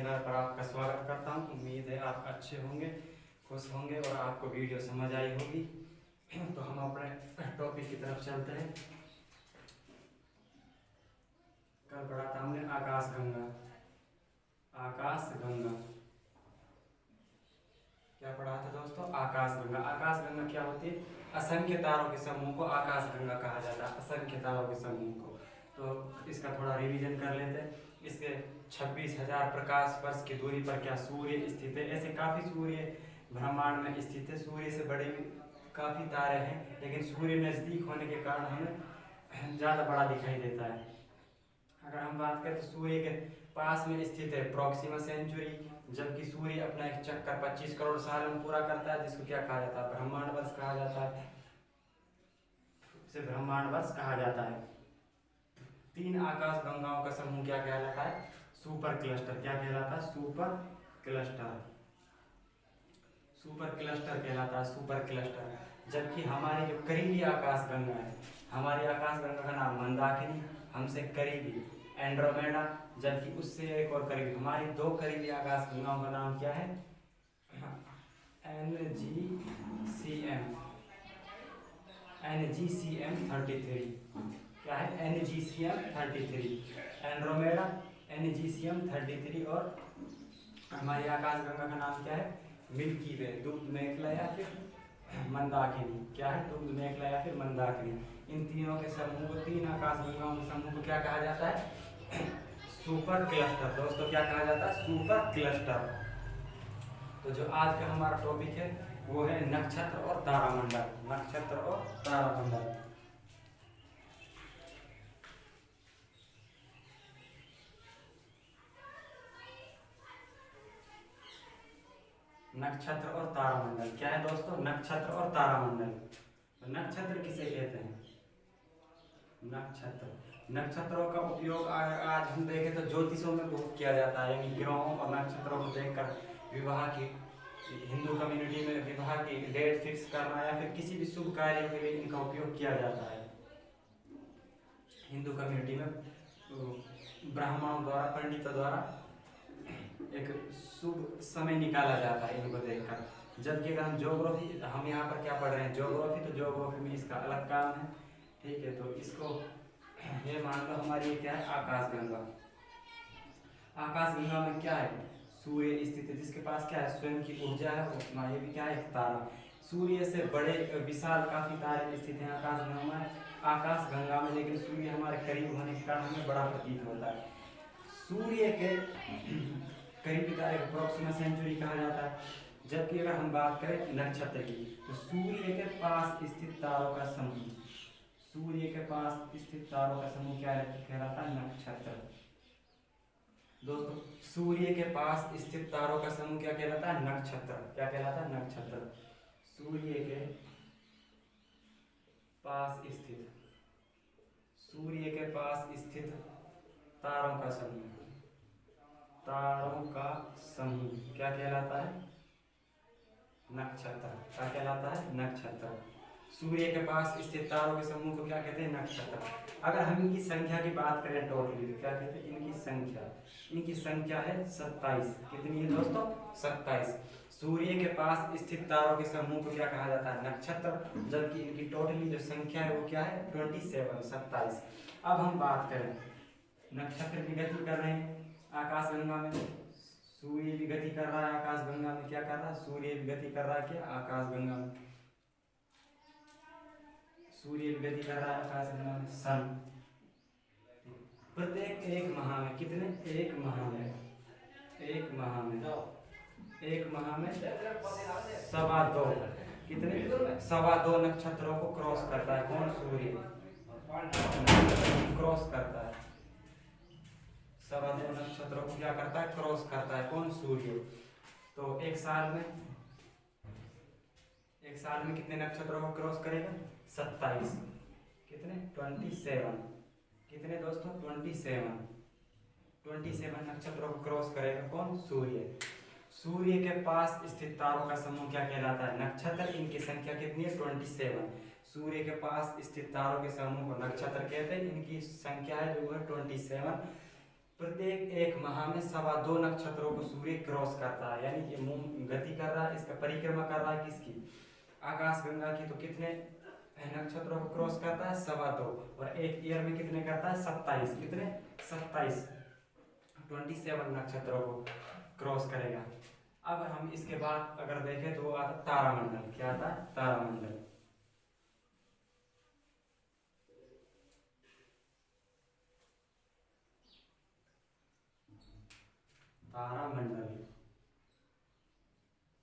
Channel पर आपका स्वागत करता हूं। उम्मीद है आप अच्छे होंगे, खुश होंगे और आपको वीडियो समझ आई होगी। तो हम अपने टॉपिक की तरफ चलते हैं। कल पढ़ा था हमने आकाशगंगा। आकाशगंगा क्या पढ़ा था दोस्तों? आकाशगंगा। आकाशगंगा क्या होती है? असंख्य तारों के समूह को आकाशगंगा कहा जाता है। असंख्य तारों के समूह को। तो इसका थोड़ा रिवीजन कर लेते हैं। इसके 26,000 प्रकाश वर्ष की दूरी पर क्या सूर्य स्थित है। ऐसे काफ़ी सूर्य ब्रह्मांड में स्थित है। सूर्य से बड़े भी काफ़ी तारे हैं, लेकिन सूर्य नज़दीक होने के कारण हमें ज़्यादा बड़ा दिखाई देता है। अगर हम बात करें तो सूर्य के पास में स्थित है प्रॉक्सिमा सेंचुरी, जबकि सूर्य अपना एक चक्कर 25 करोड़ साल में पूरा करता है, जिसको क्या कहा जाता है? ब्रह्मांड वर्ष कहा जाता है। इसे ब्रह्मांड वर्ष कहा जाता है। 3 आकाश गंगाओं का समूह क्या कहलाता है? Super cluster. क्या कहलाता है? Super cluster. सुपर क्लस्टर कहलाता है, सुपर क्लस्टर। जबकि हमारी जो करीबी आकाश गंगा है, हमारी आकाश गंगा का नाम मंदाकिनी, हमसे करीबी एंड्रोमेडा, जबकि उससे एक और करीबी हमारी 2 करीबी आकाश गंगाओं का नाम क्या है? NGCM। NGCM 33 क्या है? NGCM 33 एंड्रोमेडा, NGCM 33 और हमारी आकाश गंगा का नाम क्या है? मिल्की वे, दुग्ध मेखला या फिर मंदाकिनी। क्या है? दुग्ध मेखला या फिर मंदाकिनी। इन तीनों के समूह को, 3 आकाश गंगाओं के समूह को क्या कहा जाता है? Super cluster. दोस्तों क्या कहा जाता है? Super cluster. तो जो आज का हमारा टॉपिक है वो है नक्षत्र और तारामंडल। नक्षत्र और तारामंडल। नक्षत्र और तारामंडल क्या है दोस्तों? नक्षत्र और तारामंडल। तो नक्षत्र किसे कहते हैं? नक्षत्र। नक्षत्रों का उपयोग आज हम देखें तो ज्योतिषों में बहुत किया जाता है। यानी ग्रहों और नक्षत्रों को देखकर विवाह की, हिंदू कम्युनिटी में विवाह की डेट फिक्स करना या फिर किसी भी शुभ कार्य के लिए इनका उपयोग किया जाता है। हिंदू कम्युनिटी में ब्राह्मणों द्वारा, पंडितों द्वारा एक शुभ समय निकाला जाता है इनको देखकर। जबकि अगर हम ज्योग्राफी, हम यहाँ पर क्या पढ़ रहे हैं? ज्योग्राफी। तो ज्योग्राफी में इसका अलग काम है, ठीक है। तो इसको ये मान लो हमारी क्या है? आकाशगंगा। आकाशगंगा में क्या है? सूर्य स्थित है, जिसके पास क्या है? स्वयं की ऊर्जा है। उतना ये भी क्या है? एक तारा। सूर्य से बड़े विशाल काफी तारे स्थित हैं आकाशगंगा में, लेकिन सूर्य हमारे करीब होने के कारण हमें बड़ा प्रतीत होता है। सूर्य के करीबी तारे को प्रॉक्सिमा सेंचुरी कहा जाता है। जबकि अगर हम बात करें नक्षत्र की, तो सूर्य के पास स्थित तारों का समूह, सूर्य के पास स्थित तारों का समूह क्या कहलाता है? नक्षत्र। दोस्तों सूर्य के पास स्थित तारों का समूह क्या कहलाता है? नक्षत्र। क्या कहलाता है? नक्षत्र। सूर्य के पास स्थित, सूर्य के पास स्थित तारों का समूह, तारों का समूह क्या कहलाता है? नक्षत्र। क्या कहलाता है? नक्षत्र। सूर्य के पास स्थित तारों के समूह को क्या कहते हैं? नक्षत्र। अगर हम इनकी संख्या की बात करें टोटली, तो क्या कहते हैं? इनकी संख्या, इनकी संख्या है 27। कितनी है दोस्तों? 27। सूर्य के पास स्थित तारों के समूह को क्या कहा जाता है? नक्षत्र। जबकि इनकी टोटली जो संख्या है वो क्या है? 27, 27। अब हम बात करें, नक्षत्र की गति कर रहे हैं आकाशगंगा में, सूर्य भी गति कर रहा है आकाशगंगा में। क्या कर रहा है? सूर्य भी गति कर रहा है क्या? आकाशगंगा में सूर्य भी गति कर रहा है आकाशगंगा में। सन प्रत्येक एक माह में कितने? एक माह में, एक माह में, एक माह में 2.25 कितने? 2.25 नक्षत्रों को क्रॉस करता है। कौन? सूर्य क्रॉस करता है। 2.25 नक्षत्रों को क्या करता है? क्रॉस करता है। कौन? सूर्य। तो एक साल में, एक साल में कितने नक्षत्रों को क्रॉस करेगा? 27। कितने? 27। कितने दोस्तों? 27। 27 नक्षत्रों को क्रॉस करेगा। कौन? सूर्य। सूर्य के पास स्थित तारों का समूह क्या कहलाता है? नक्षत्र। इनकी संख्या कितनी है? 27। सूर्य के पास स्थित तारों के समूह को नक्षत्र कहते हैं। इनकी संख्या है जो है 27। प्रत्येक एक माह में 2.25 नक्षत्रों को सूर्य क्रॉस करता है, यानी ये गति कर रहा है, इसका परिक्रमा कर रहा है किसकी, आकाश गंगा की। तो कितने नक्षत्रों को क्रॉस करता है, 2.25, और एक ईयर में कितने करता है, 27, कितने 27, 27 नक्षत्रों को क्रॉस करेगा। अब हम इसके बाद अगर देखें तो आता तारामंडल। क्या आता है, तारामंडल। तारामंडल,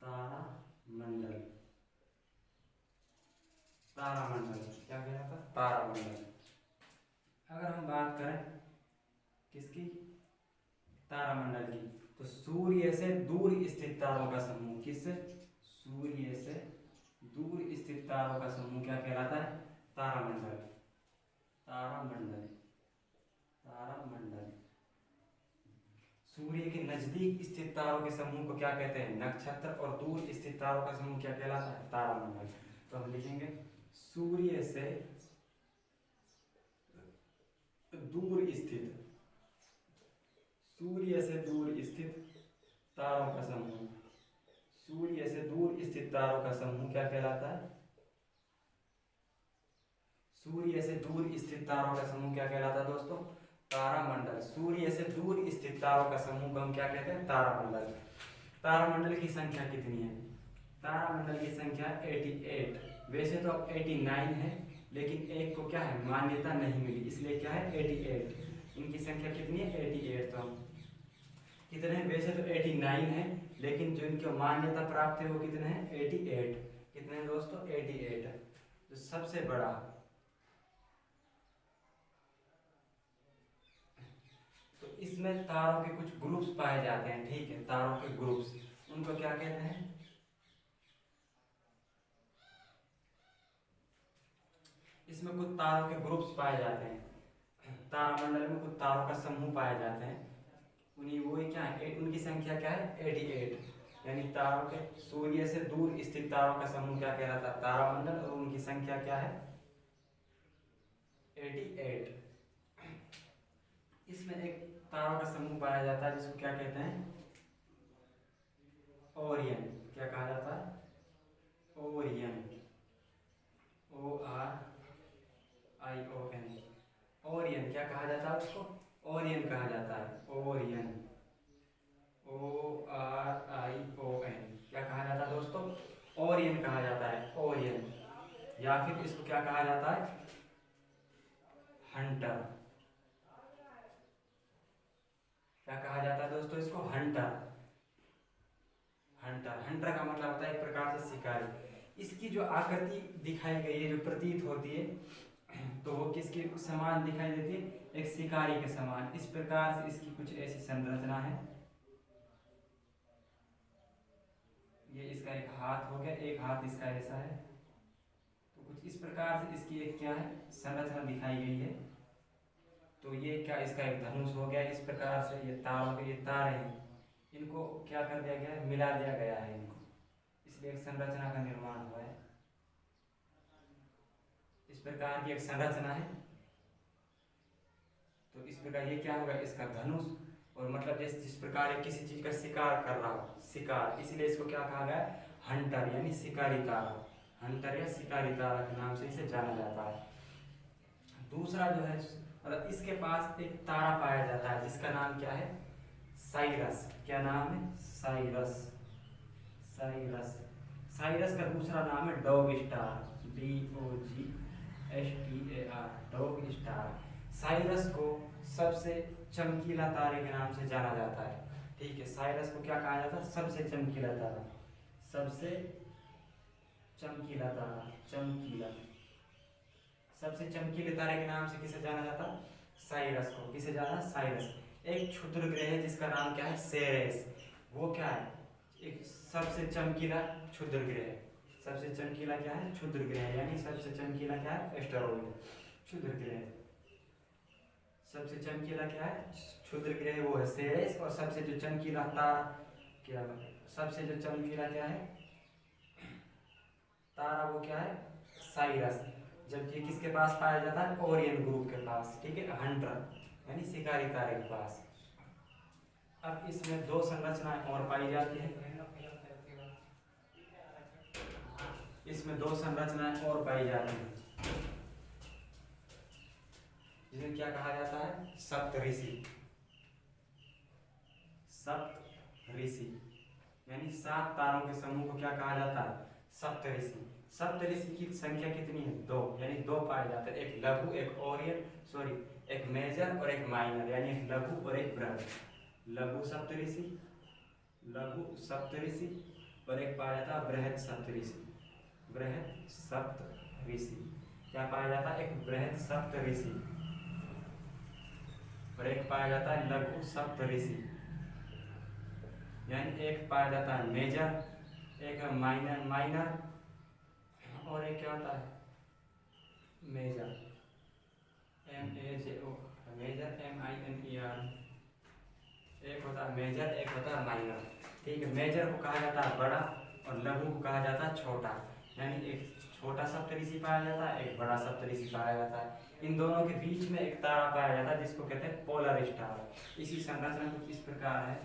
तारामंडल, तारामंडल क्या कहलाता है, तारामंडल। अगर हम बात करें किसकी, तारामंडल की, तो सूर्य से दूर स्थित तारों का समूह, किससे, सूर्य से दूर स्थित तारों का समूह क्या कहलाता है, तारामंडल। तारामंडल, तारामंडल। सूर्य के नजदीक स्थित तारों के समूह को क्या कहते हैं, नक्षत्र, और दूर स्थित तारों का समूह क्या कहलाता है, तारामंडल। तो हम लिखेंगे सूर्य से दूर स्थित, सूर्य से दूर स्थित तारों का समूह, सूर्य से दूर स्थित तारों का समूह क्या कहलाता है, सूर्य से दूर स्थित तारों का समूह क्या कहलाता है दोस्तों, तारामंडल। सूर्य से दूर स्थित तारों का समूह को हम क्या कहते हैं, तारामंडल। तारामंडल की संख्या कितनी है, तारामंडल की संख्या 88। वैसे तो अब 89 है, लेकिन एक को क्या है, मान्यता नहीं मिली, इसलिए क्या है 88। इनकी संख्या कितनी है, 88। तो हम कितने हैं, वैसे तो 89 है, लेकिन जो इनको मान्यता प्राप्त है वो कितने हैं, 88। कितने हैं दोस्तों, 88। जो सबसे बड़ा, तो इसमें तारों के कुछ ग्रुप्स पाए जाते हैं, ठीक है, तारों के ग्रुप्स, उनको क्या कहते हैं, इसमें कुछ तारों के ग्रुप्स पाए जाते हैं, तारामंडल में कुछ तारों का समूह पाए जाते हैं, उन्हीं वो क्या है, उनकी संख्या क्या है, 88। यानी तारों के सूर्य से दूर स्थित तारों का समूह क्या कहलाता है, तारामंडल, और उनकी संख्या क्या है, 88। इसमें एक तारों का समूह पाया जाता है जिसको क्या कहते हैं, ओरियन। क्या कहा जाता है, ओरियन, ORION। ओरियन क्या कहा जाता है उसको, ओरियन कहा जाता है, ओरियन, ORION। क्या कहा जाता है दोस्तों, ओरियन कहा जाता है, ओरियन। या फिर इसको क्या कहा जाता है, हंटर। क्या कहा जाता है दोस्तों इसको, हंटर। हंटर, हंटर का मतलब होता है एक प्रकार से शिकारी। इसकी जो आकृति दिखाई गई है, जो प्रतीत होती है, तो वो किसके समान दिखाई देती है, एक शिकारी के समान। इस प्रकार से इसकी कुछ ऐसी संरचना है, ये इसका एक हाथ हो गया, एक हाथ इसका ऐसा है, तो कुछ इस प्रकार से इसकी एक क्या है, संरचना दिखाई गई है। तो ये क्या, इसका एक धनुष हो गया। इस प्रकार से ये तारों के, ये तारे हैं, इनको क्या कर दिया गया है, मिला दिया गया है इनको, इसलिए एक संरचना का निर्माण हुआ है। इस प्रकार की एक संरचना है। तो इस प्रकार ये क्या होगा, इसका धनुष, और मतलब जिस प्रकार ये किसी चीज का शिकार कर रहा हो, शिकार, इसलिए इसको क्या कहा गया, हंटर, यानी शिकारी तारा। हंटर या शिकारी तारा के नाम से इसे जाना जाता है। दूसरा जो है, मतलब इसके पास एक तारा पाया जाता है जिसका नाम क्या है, साइरस। क्या नाम है, साइरस, साइरस। साइरस का दूसरा नाम है dog star, DOGSTAR, dog star. Cyrus को सबसे चमकीला तारे के नाम से जाना जाता है, ठीक है। साइरस को क्या कहा जाता है, सबसे चमकीला तारा, सबसे चमकीला तारा, चमकीला, सबसे चमकीले तारे के नाम से किसे जाना जाता है, साइरस को। किसे जाना, साइरस। एक क्षुद्र ग्रह है जिसका नाम क्या है, सेरेस। वो क्या है, एक सबसे चमकीला क्षुद्र ग्रह। सबसे चमकीला क्या है, क्षुद्र ग्रह, यानी सबसे चमकीला क्या है, एस्टेरॉइड, क्षुद्र ग्रह। सबसे चमकीला क्या है, क्षुद्र ग्रह, वो है सेरेस। और सबसे जो चमकीला तारा क्या, सबसे जो चमकीला क्या है तारा, वो क्या है, साइरस। जबकि किसके पास पाया जाता है, ओरियन ग्रुप के पास, ठीक है, हंटर यानी शिकारी तारे के पास। अब इसमें दो संरचनाएं और पाई जाती है, इसमें दो संरचनाएं और पाई जाती हैं, जिन्हें क्या कहा जाता है, सप्तऋषि। सप्तऋषि यानी 7 तारों के समूह को क्या कहा जाता है, सप्तऋषि। सप्तऋषि की संख्या कितनी है, 2, यानी 2 पाए जाते हैं, एक लघु, एक ओरियन, सॉरी एक मेजर और एक माइनर, यानी एक लघु और एक बृहद। लघु सप्तऋषि, लघु सप्तऋषि और एक पाया जाता है बृहद सप्तऋषि। बृहद सप्तऋषि क्या पाया जाता है, एक बृहद सप्तऋषि और एक पाया जाता है लघु सप्तऋषि। यानी एक पाया जाता है मेजर, एक माइनर, माइनर और एक क्या होता है, मेजर, MEJO, मेजर MINER। एक होता है मेजर, एक होता है माइनर। ठीक है, मेजर को कहा जाता है बड़ा और लघु को कहा जाता है छोटा। यानी एक छोटा सप्तऋषि पाया जाता है, एक बड़ा सप्तऋषि पाया जाता है। इन दोनों के बीच में एक तारा पाया जाता है जिसको कहते हैं पोलर स्टार। इसी संरचना कुछ इस प्रकार है।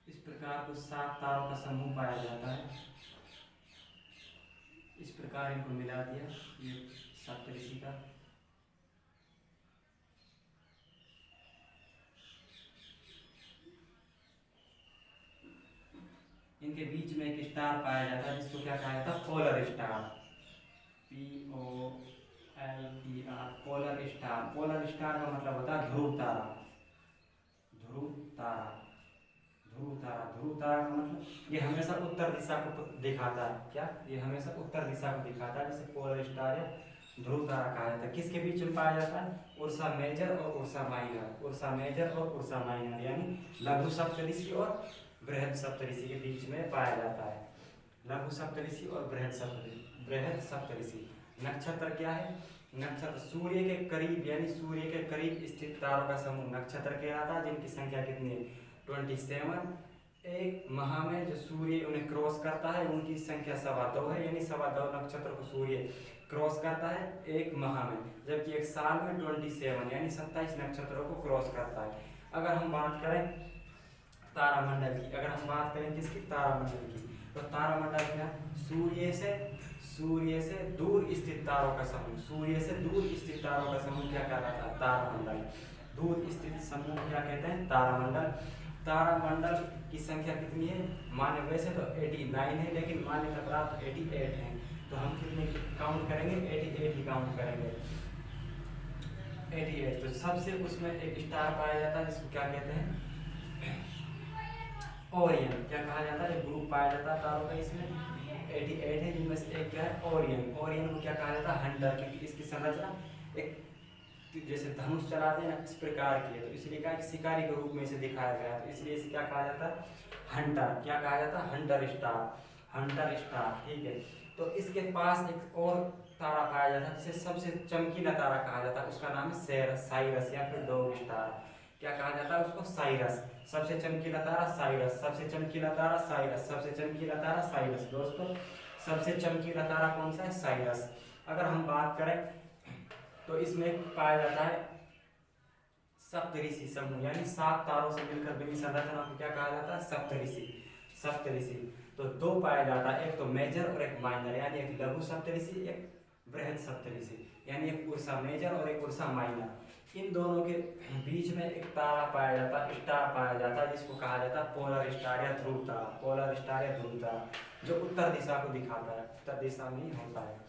इस प्रकार कुछ 7 तारों का समूह पाया जाता है। इस प्रकार इनको मिला दिया, ये सप्तऋषि का। इनके बीच में एक स्टार पाया जाता है जिसको क्या कहा जाता है, polar star. POLER, polar star. Polar star का मतलब होता है ध्रुव तारा। ध्रुव तारा, ध्रुव तारा, ध्रुव तारा का मतलब ये हमेशा उत्तर दिशा को दिखाता है। क्या, ये हमेशा उत्तर दिशा को दिखाता है, जिसे पोलर स्टार या ध्रुव तारा कहा जाता है। किसके बीच में पाया जाता है, उर्सा मेजर और उर्सा माइनर। उर्सा मेजर और उर्सा माइनर यानी लघु सप्तऋषि और बृहद सप्तऋषि के बीच में पाया जाता है। लघु सप्तऋषि और बृहद सप्तऋषि। बृहद सप्तऋषि। नक्षत्र क्या है, नक्षत्र सूर्य के करीब यानी सूर्य के करीब स्थित तारों का समूह नक्षत्र कहलाता है, जिनकी संख्या कितनी है, 27। एक माह में जो सूर्य उन्हें क्रॉस करता है उनकी संख्या 2.25 है, यानी 2.25 नक्षत्र को सूर्य क्रॉस करता है एक माह में, जबकि एक साल में 27 यानी 27 नक्षत्रों को क्रॉस करता है। अगर हम बात करें तारामंडल की, अगर हम बात करें किसकी, तारामंडल की, तो तारामंडल क्या, सूर्य से दूर स्थित तारों का समूह। सूर्य से दूर स्थित तारों का समूह क्या कहलाता है, तारामंडल। दूर स्थित समूह क्या कहते हैं, तारामंडल। तारामंडल की संख्या कितनी है, मान्य वैसे तो 89 है, लेकिन मान्यता प्राप्त 88 है। तो हम कितने काउंट करेंगे, 88 ही काउंट करेंगे। 88। तो सबसे उसमें एक स्टार पाया जाता है जिसको क्या कहते हैं, ओरियन। क्या कहा जाता है, ग्रुप पाया जाता है तारों का, इसमें 88 है, जिनमें से एक क्या है, ओरियन। ओरियन को क्या कहा जाता है, हंटर, क्योंकि इसकी संरचना एक जैसे धनुष चलाते हैं ना, इस प्रकार की है, तो इसलिए क्या शिकारी के रूप में इसे दिखाया गया है, तो इसलिए इसे क्या कहा जाता है, हंटर। क्या कहा जाता है, हंटर स्टार, हंटर स्टार। ठीक है, तो इसके पास एक और तारा पाया जाता है जिसे सबसे चमकीला तारा कहा जाता है, उसका नाम है साइरस या फिर डॉग स्टार। क्या कहा जाता है उसको, साइरस। सबसे चमकीला तारा साइरस, सबसे चमकीला तारा साइरस, सबसे चमकीला तारा साइरस। दोस्तों सबसे चमकीला तारा कौन सा है, साइरस। अगर हम बात करें तो इसमें पाया जाता है सप्तऋषि समूह, यानी 7 तारों से मिलकर बनी संरचना को क्या कहा जाता है, सप्तऋषि। सप्तऋषि तो 2 पाया जाता है, एक तो मेजर और एक माइनर, यानी एक लघु सप्तऋषि, एक बृहद सप्तऋषि, यानी एक उर्सा मेजर और एक उर्सा माइनर। इन दोनों के बीच में एक तारा पाया जाता है, स्टार पाया जाता है, जिसको कहा जाता है पोलर स्टार या ध्रुव तारा। पोलर स्टार या ध्रुव तारा, जो उत्तर दिशा को दिखाता है, उत्तर दिशा में ही होता है।